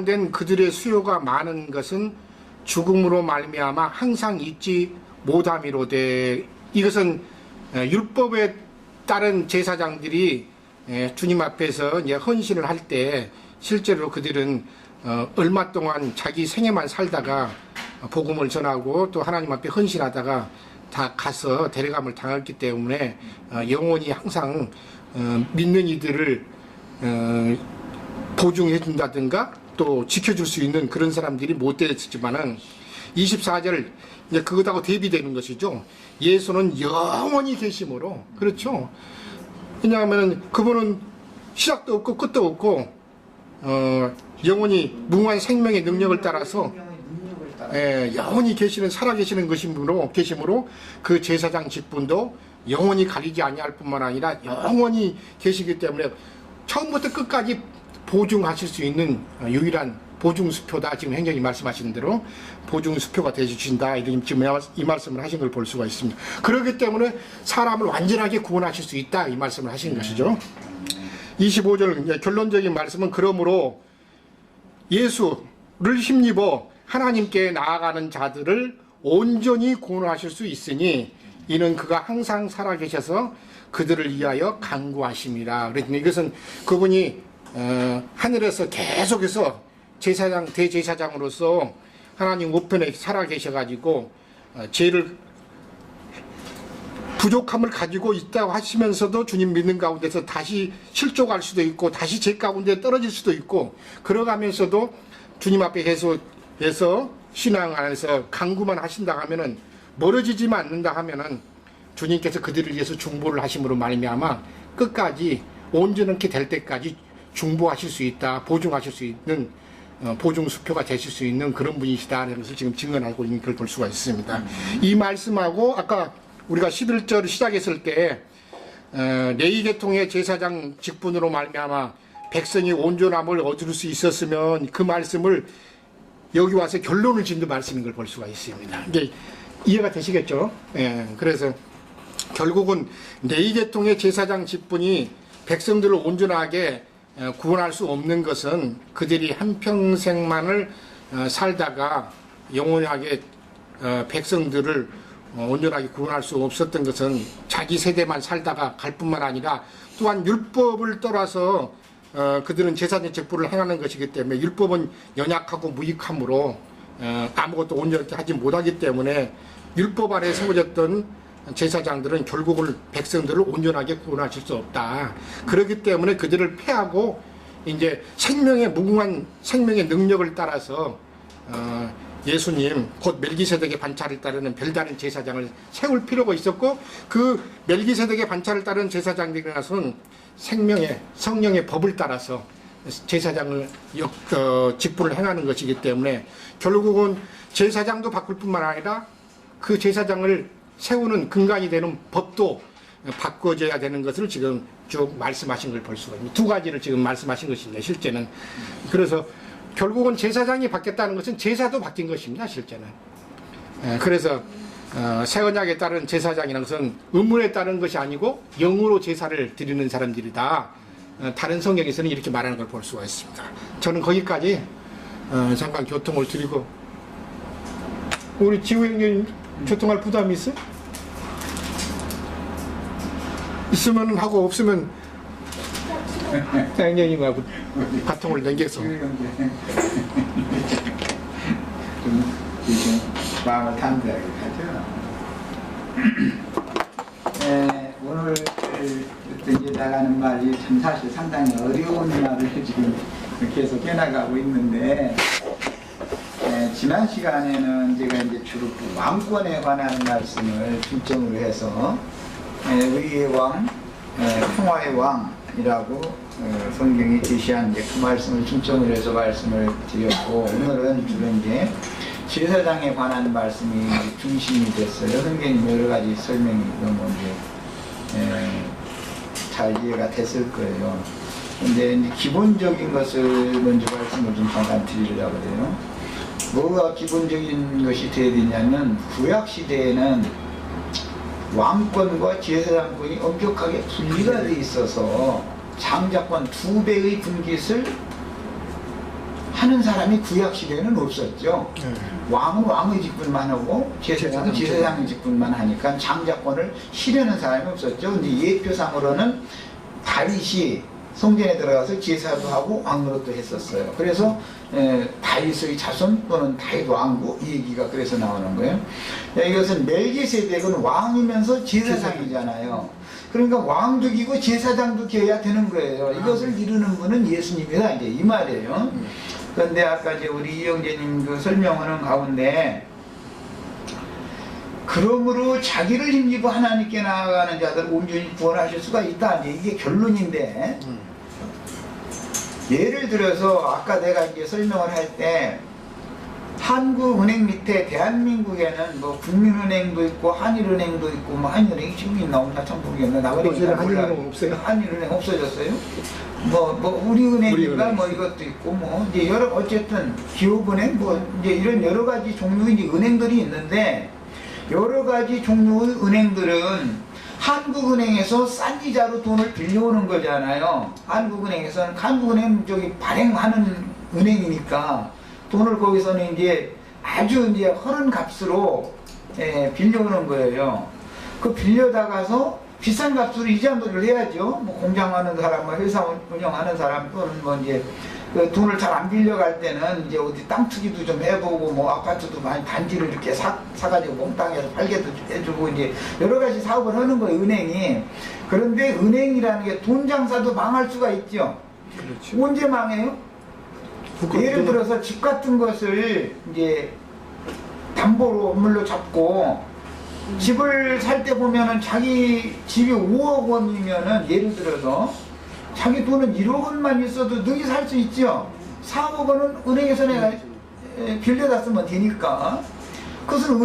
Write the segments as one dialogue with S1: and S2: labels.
S1: 된 그들의 수요가 많은 것은 죽음으로 말미암아 항상 잊지 못함이로되. 이것은 율법에 따른 제사장들이 주님 앞에서 이제 헌신을 할 때 실제로 그들은 얼마 동안 자기 생애만 살다가 복음을 전하고 또 하나님 앞에 헌신하다가 다 가서 데려감을 당했기 때문에 영원히 항상 믿는 이들을 보증해 준다든가 또 지켜줄 수 있는 그런 사람들이 못 되었지만은 24절 이제 그것하고 대비되는 것이죠. 예수는 영원히 계심으로. 그렇죠. 왜냐하면 그분은 시작도 없고 끝도 없고 영원히 무궁한 생명의 능력을 따라서 영원히 계시는 살아계시는 계심으로 그 제사장 직분도 영원히 가리지 아니할 뿐만 아니라 영원히 계시기 때문에 처음부터 끝까지 보증하실 수 있는 유일한 보증수표다. 지금 행정이 말씀하신 대로 보증수표가 되주신다. 이렇게 지금 이 말씀을 하신 걸 볼 수가 있습니다. 그렇기 때문에 사람을 완전하게 구원하실 수 있다. 이 말씀을 하신 것이죠. 25절 결론적인 말씀은 그러므로 예수를 힘입어 하나님께 나아가는 자들을 온전히 구원하실 수 있으니 이는 그가 항상 살아계셔서 그들을 위하여 간구하심이라. 그러니까 이것은 그분이 하늘에서 계속해서 제사장, 대제사장으로서 하나님 우편에 살아계셔가지고 죄를 부족함을 가지고 있다고 하시면서도 주님 믿는 가운데서 다시 실족할 수도 있고 다시 죄 가운데 떨어질 수도 있고 그러가면서도 주님 앞에 해서 신앙 안에서 간구만 하신다 하면은 멀어지지만 않는다 하면은 주님께서 그들을 위해서 중보를 하심으로 말미암아 끝까지 온전하게 될 때까지 중보하실 수 있다, 보증하실 수 있는 보증수표가 되실 수 있는 그런 분이시다는 것을 지금 증언하고 있는 걸 볼 수가 있습니다. 이 말씀하고 아까 우리가 11절 시작했을 때 레위 계통의 제사장 직분으로 말미암아 백성이 온전함을 얻을 수 있었으면 그 말씀을 여기 와서 결론을 짓는 말씀인 걸 볼 수가 있습니다. 이게 이해가 되시겠죠? 그래서 결국은 레위 계통의 제사장 직분이 백성들을 온전하게 구원할 수 없는 것은 그들이 한평생만을 살다가 영원하게 백성들을 온전하게 구원할 수 없었던 것은 자기 세대만 살다가 갈 뿐만 아니라 또한 율법을 떠나서 그들은 제사장 직분을 행하는 것이기 때문에 율법은 연약하고 무익함으로 아무것도 온전하게 하지 못하기 때문에 율법 아래 세워졌던 제사장들은 결국은 백성들을 온전하게 구원하실 수 없다. 그렇기 때문에 그들을 패하고 이제 무궁한 생명의 능력을 따라서 예수님 곧 멜기세덱의 반차를 따르는 별다른 제사장을 세울 필요가 있었고 그 멜기세덱의 반차를 따르는 제사장들이라서는 성령의 법을 따라서 제사장을 직분을 행하는 것이기 때문에 결국은 제사장도 바꿀 뿐만 아니라 그 제사장을 세우는 근간이 되는 법도 바꿔줘야 되는 것을 지금 쭉 말씀하신 걸 볼 수가 있습니다. 두 가지를 지금 말씀하신 것입니다. 실제는. 그래서 결국은 제사장이 바뀌었다는 것은 제사도 바뀐 것입니다. 실제는. 그래서 새 언약에 따른 제사장이라는 것은 의문에 따른 것이 아니고 영으로 제사를 드리는 사람들이다. 다른 성경에서는 이렇게 말하는 걸 볼 수가 있습니다. 저는 거기까지 잠깐 교통을 드리고 우리 지우 형님 교통할 부담이 있어? 있으면 하고 없으면 형님하고 바통을 넘겨서
S2: 마음을 담대하게 하죠. 오늘부터 이제 나가는 말이 참 사실 상당히 어려운 말을 지금 계속 해나가고 있는데 지난 시간에는 제가 이제 주로 왕권에 관한 말씀을 중점으로 해서 의의 왕, 평화의 왕이라고 성경이 제시한 그 말씀을 중점으로 해서 말씀을 드렸고 오늘은 주로 이제 제사장에 관한 말씀이 중심이 됐어요. 성경이 여러 가지 설명이 너무 잘 이해가 됐을 거예요. 근데 이제 기본적인 것을 먼저 말씀을 좀 잠깐 드리려고 해요. 뭐가 기본적인 것이 되어야 되냐면 구약 시대에는 왕권과 제사장권이 엄격하게 분리가 돼 있어서 장자권 2배의 분깃을 하는 사람이 구약 시대에는 없었죠. 왕은 왕의 직분만 하고 제사장은 제사장의 직분만 하니까 장자권을 실현하는 사람이 없었죠. 근데 예표상으로는 다윗이 성전에 들어가서 제사도 하고 왕노릇도 했었어요. 그래서 다윗의 자손 또는 다윗 왕국 이 얘기가 그래서 나오는 거예요. 이것은 멜기세덱은 왕이면서 제사장이잖아요. 그러니까 왕족이고 제사장도 되어야 되는 거예요. 이것을 이루는 분은 예수님이다 이제 이 말이에요. 그런데 아까 이제 우리 이영재님 그 설명하는 가운데 그러므로 자기를 힘입어 하나님께 나아가는 자들을 온전히 구원하실 수가 있다. 이게 결론인데 예를 들어서 아까 내가 이제 설명을 할 때 한국은행 밑에 대한민국에는 뭐 국민은행도 있고 한일은행도 있고 뭐 한일은행이 지금 있나 없나 참 모르겠네. 나은행이
S1: 한일은행 없어요.
S2: 한일은행 없어졌어요. 뭐 우리은행인가 뭐 이것도 있고 뭐 이제 여러 어쨌든 기업은행 뭐 이제 이런 여러 가지 종류의 이제 은행들이 있는데 여러 가지 종류의 은행들은 한국은행에서 싼 이자로 돈을 빌려오는 거잖아요. 한국은행에서는 한국은행 저기 발행하는 은행이니까 돈을 거기서는 이제 아주 이제 허른 값으로 빌려오는 거예요. 그 빌려다가서 비싼 값으로 이자들을 해야죠. 뭐 공장하는 사람, 뭐 회사 운영하는 사람 또는 뭐 이제 그 돈을 잘 안 빌려갈 때는 이제 어디 땅 투기도 좀 해보고 뭐 아파트도 많이 단지를 이렇게 사가지고 몽땅해서 팔게도 해주고 이제 여러 가지 사업을 하는 거예요, 은행이. 그런데 은행이라는 게 돈 장사도 망할 수가 있죠.
S1: 그렇죠.
S2: 언제 망해요? 예를 들어서 집 같은 것을 이제 담보로 업물로 잡고 집을 살 때 보면은 자기 집이 5억 원이면은 예를 들어서 자기 돈은 1억 원만 있어도 능히 살 수 있죠. 4억 원은 은행에서 내가 빌려다 쓰면 되니까. 그것은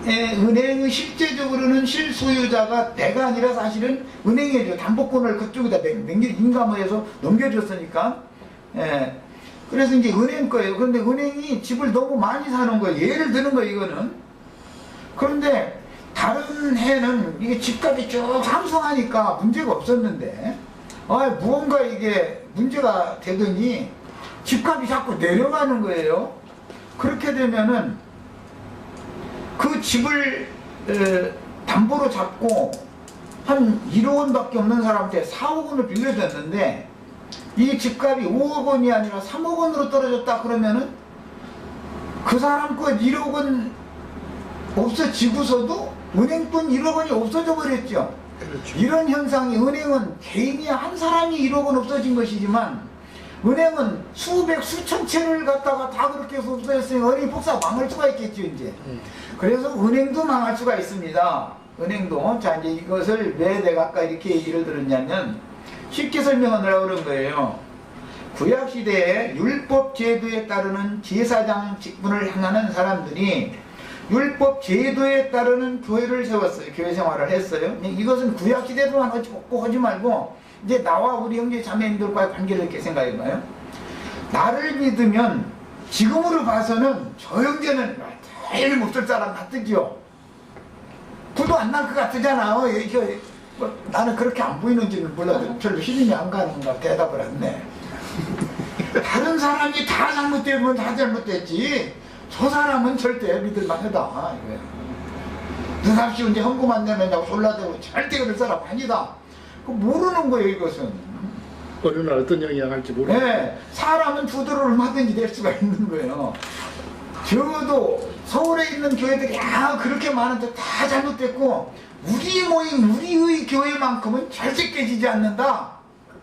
S2: 은행의 실제적으로는 실소유자가 내가 아니라 사실은 은행에 담보권을 그쪽에다 인감을 해서 넘겨줬으니까. 그래서 이제 은행 거예요. 그런데 은행이 집을 너무 많이 사는 거예요. 예를 드는 거예요, 이거는. 그런데 다른 해는 이게 집값이 쭉 상승하니까 문제가 없었는데, 무언가 이게 문제가 되더니 집값이 자꾸 내려가는 거예요. 그렇게 되면은 그 집을 담보로 잡고 한 1억 원밖에 없는 사람한테 4억 원을 빌려줬는데 이 집값이 5억 원이 아니라 3억 원으로 떨어졌다 그러면은 그 사람 거 1억 원 없어지고서도 은행돈 1억 원이 없어져 버렸죠.
S1: 그렇죠.
S2: 이런 현상이 은행은 개인이 한 사람이 1억 원 없어진 것이지만 은행은 수백 수천 채를 갖다가 다 그렇게 해서 없어졌으니 은행이 폭삭 망할 수가 있겠죠 이제. 그래서 은행도 망할 수가 있습니다. 은행도. 자 이제 이것을 왜 내가 아까 이렇게 얘기를 들었냐면 쉽게 설명하느라고 그런 거예요. 구약시대에 율법 제도에 따르는 제사장 직분을 행하는 사람들이 율법 제도에 따르는 교회를 세웠어요. 교회 생활을 했어요. 이것은 구약시대로만 하지 말고 이제 나와 우리 형제 자매님들과의 관계를 이렇게 생각해봐요. 나를 믿으면 지금으로 봐서는 저 형제는 제일 못쓸 사람 같으죠. 구도 안 날 것 같으잖아. 나는 그렇게 안 보이는지는 몰라도 별로 힘이 안 가는가 대답을 했네. 다른 사람이 다 잘못되면 다 잘못됐지 저 사람은 절대 믿을만 하다. 눈앞시 이제 헌금 안 내면냐고 졸라대고 절대 그럴 사람 아니다. 모르는 거예요 이것은.
S1: 어느 날 어떤 영향을 할지 모르겠어요.
S2: 네, 사람은 두드러 얼마든지 될 수가 있는 거예요. 적어도 서울에 있는 교회들이 그렇게 많은데 다 잘못됐고 우리 모임 우리의 교회만큼은 절대 깨지지 않는다.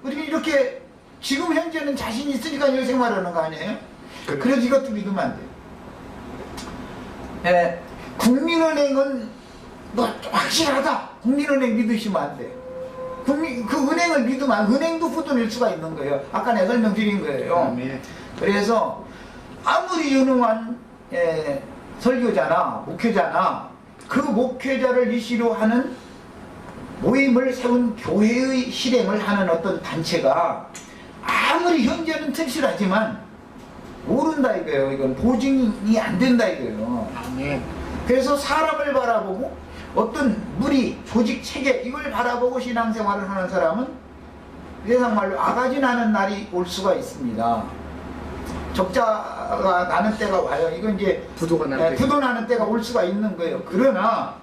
S2: 우리가 이렇게 지금 현재는 자신 있으니까 이렇게 생활하는 거 아니에요? 그래서 이것도 믿으면 안 돼요. 국민은행은 뭐 확실하다. 국민은행 믿으시면 안 돼요. 그 은행을 믿으면 은행도 후돈일 수가 있는 거예요. 아까 내가 설명드린 거예요. 그래서 아무리 유능한 설교자나 목회자나 그 목회자를 이시로 하는 모임을 세운 교회의 실행을 하는 어떤 단체가 아무리 현재는 튼실하지만 모른다 이거예요. 이건 보증이 안 된다 이거예요. 그래서 사람을 바라보고 어떤 무리, 조직, 체계 이걸 바라보고 신앙생활을 하는 사람은 세상 말로 아가지 나는 날이 올 수가 있습니다. 적자가 나는 때가 와요. 이건 이제
S1: 부도가 날 때.
S2: 부도 나는 때가 올 수가 있는 거예요. 그러나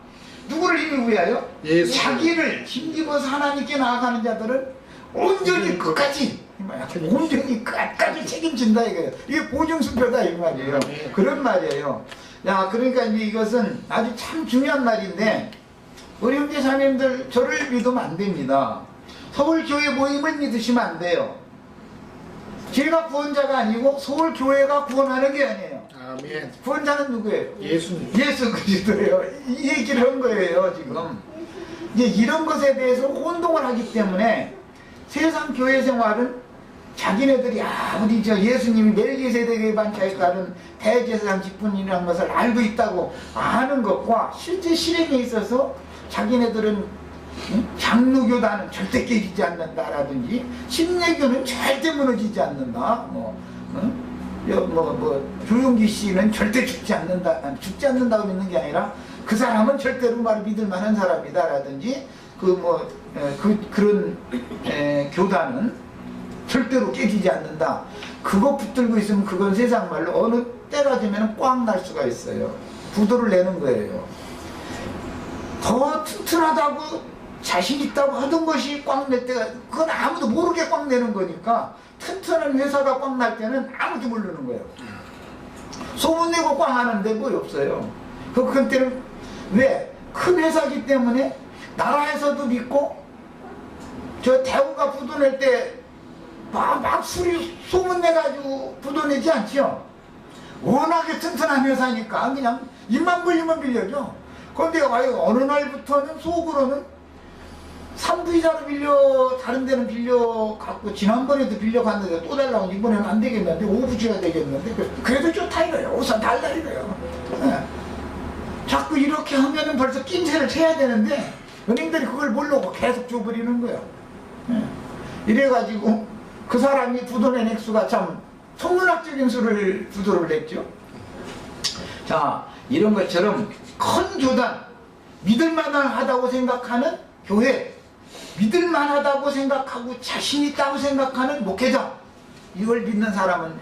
S2: 누구를 힘을 위하여?
S1: 예수.
S2: 자기를 힘입어서 하나님께 나아가는 자들은 온전히 끝까지 온전히 끝까지 책임진다 이거예요. 이게 보증수표다 이 말이에요. 그런 말이에요. 야, 그러니까 이제 이것은 아주 참 중요한 말인데 우리 형제자매님들 저를 믿으면 안 됩니다. 서울교회 모임을 믿으시면 안 돼요. 제가 구원자가 아니고 서울교회가 구원하는 게 아니에요.
S1: 아멘.
S2: 구원자는 누구예요?
S1: 예수님.
S2: 예수 그리스도예요. 이 얘기를 한 거예요 지금. 이제 이런 것에 대해서 혼동을 하기 때문에 세상 교회 생활은 자기네들이 우리 저 예수님이 멜기세덱의 반차에 따른 대제사장 직분이라는 것을 알고 있다고 아는 것과 실제 실행에 있어서 자기네들은 장로교단은 절대 깨지지 않는다라든지 침례교는 절대 무너지지 않는다. 조용기 씨는 절대 죽지 않는다고 믿는 게 아니라 그 사람은 절대로 말을 믿을 만한 사람이다라든지 그런 교단은 절대로 깨지지 않는다. 그거 붙들고 있으면 그건 세상 말로 어느 때가 되면 꽝 날 수가 있어요. 부도를 내는 거예요. 더 튼튼하다고 자신 있다고 하던 것이 꽝 낼 때가 그건 아무도 모르게 꽝 내는 거니까 튼튼한 회사가 꽝 날 때는 아무도 모르는 거예요. 소문내고 꽝 하는데 뭐 없어요. 그때는 왜? 큰 회사기 때문에 나라에서도 믿고 저 대우가 부도낼 때 막 술이 소문내가지고 부도내지 않죠. 워낙에 튼튼한 회사니까 그냥 입만 벌리면 빌려줘. 그런데 어느 날부터는 속으로는 3부이자로 다른 데는 빌려갖고 지난번에도 빌려갔는데 또 달라고 이번에는 안 되겠는데 5부지가 되겠는데 그래도 좋다 이거예요. 우선 달라 이거예요. 자꾸 이렇게 하면은 벌써 낌새를 채야 되는데 은행들이 그걸 모르고 계속 줘버리는 거예요. 이래가지고 그 사람이 부도낸 액수가 참 천문학적인 수를 부도를 냈죠. 자, 이런 것처럼 큰 교단, 믿을만하다고 생각하는 교회, 믿을만하다고 생각하고 자신 있다고 생각하는 목회자, 이걸 믿는 사람은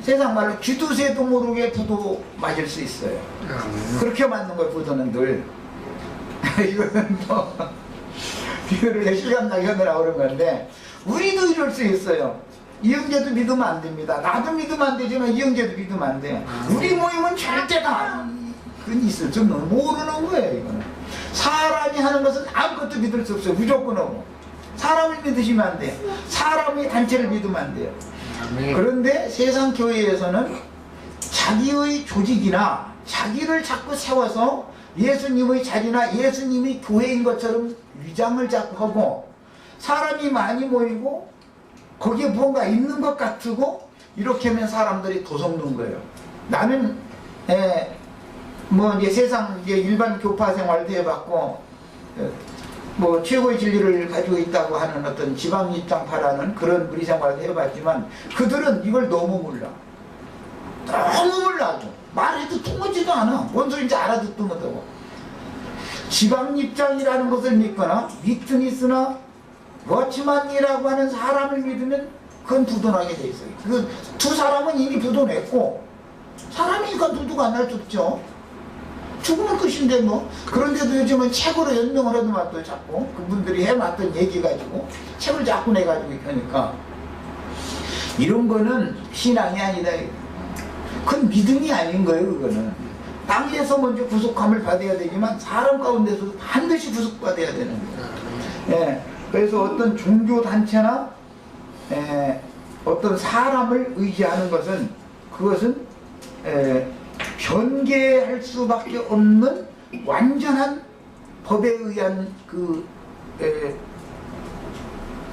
S2: 세상 말로 쥐두새도 모르게 부도 맞을 수 있어요. 그렇게 맞는 걸 부도는 늘 이거는 뭐 비유를 실감나게 하느라고 그런 건데 우리도 이럴 수 있어요. 이 형제도 믿으면 안 됩니다. 나도 믿으면 안 되지만 이 형제도 믿으면 안 돼요. 우리 모임은 절대 다 그건 있을 줄 모르는 거예요. 이거는 사람이 하는 것은 아무것도 믿을 수 없어요. 무조건 오고 사람을 믿으시면 안 돼요. 사람의 단체를 믿으면 안 돼요. 그런데 세상 교회에서는 자기의 조직이나 자기를 자꾸 세워서 예수님의 자리나 예수님이 교회인 것처럼 위장을 자꾸 하고 사람이 많이 모이고 거기에 뭔가 있는 것 같고 이렇게 하면 사람들이 도성는 거예요. 나는 이제 세상 이제 일반 교파 생활도 해봤고 뭐 최고의 진리를 가지고 있다고 하는 어떤 지방 입장파라는 그런 무리 생활도 해봤지만 그들은 이걸 너무 몰라. 너무 몰라. 말해도 통하지도 않아. 뭔 소리인지 알아듣도 못하고. 지방 입장이라는 것을 믿거나 위트니스나 워치만이라고 하는 사람을 믿으면 그건 부도나게 돼 있어요. 그 두 사람은 이미 부도냈고 사람이니까 부도가 안 날 수 없죠. 죽으면 끝인데 뭐. 그런데도 요즘은 책으로 연명을 해도 또 자꾸 그분들이 해놨던 얘기 가지고 책을 자꾸 내가지고 하니까 이런 거는 신앙이 아니다. 그건 믿음이 아닌 거예요. 그거는 땅에서 먼저 구속함을 받아야 되지만 사람 가운데서도 반드시 구속받아야 되는 거예요. 그래서 어떤 종교단체나 어떤 사람을 의지하는 것은 그것은 변개할 수밖에 없는 완전한 법에 의한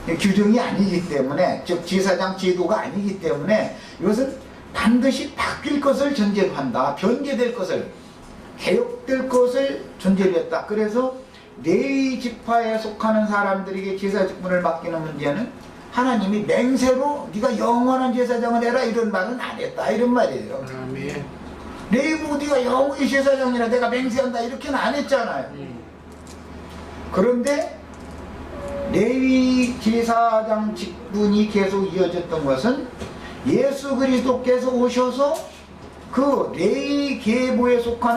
S2: 규정이 아니기 때문에 즉 제사장 제도가 아니기 때문에 이것은 반드시 바뀔 것을 전제로 한다. 변개될 것을 개혁될 것을 전제로 했다. 그래서 레위 지파에 속하는 사람들에게 제사 직분을 맡기는 문제는 하나님이 맹세로 네가 영원한 제사장을 해라 이런 말은 안 했다 이런 말이에요.
S1: 아멘.
S2: 레위고 네가 영원히 제사장이라 내가 맹세한다 이렇게는 안 했잖아요. 그런데 레위 제사장 직분이 계속 이어졌던 것은 예수 그리스도께서 오셔서 그 레위 계보에 속한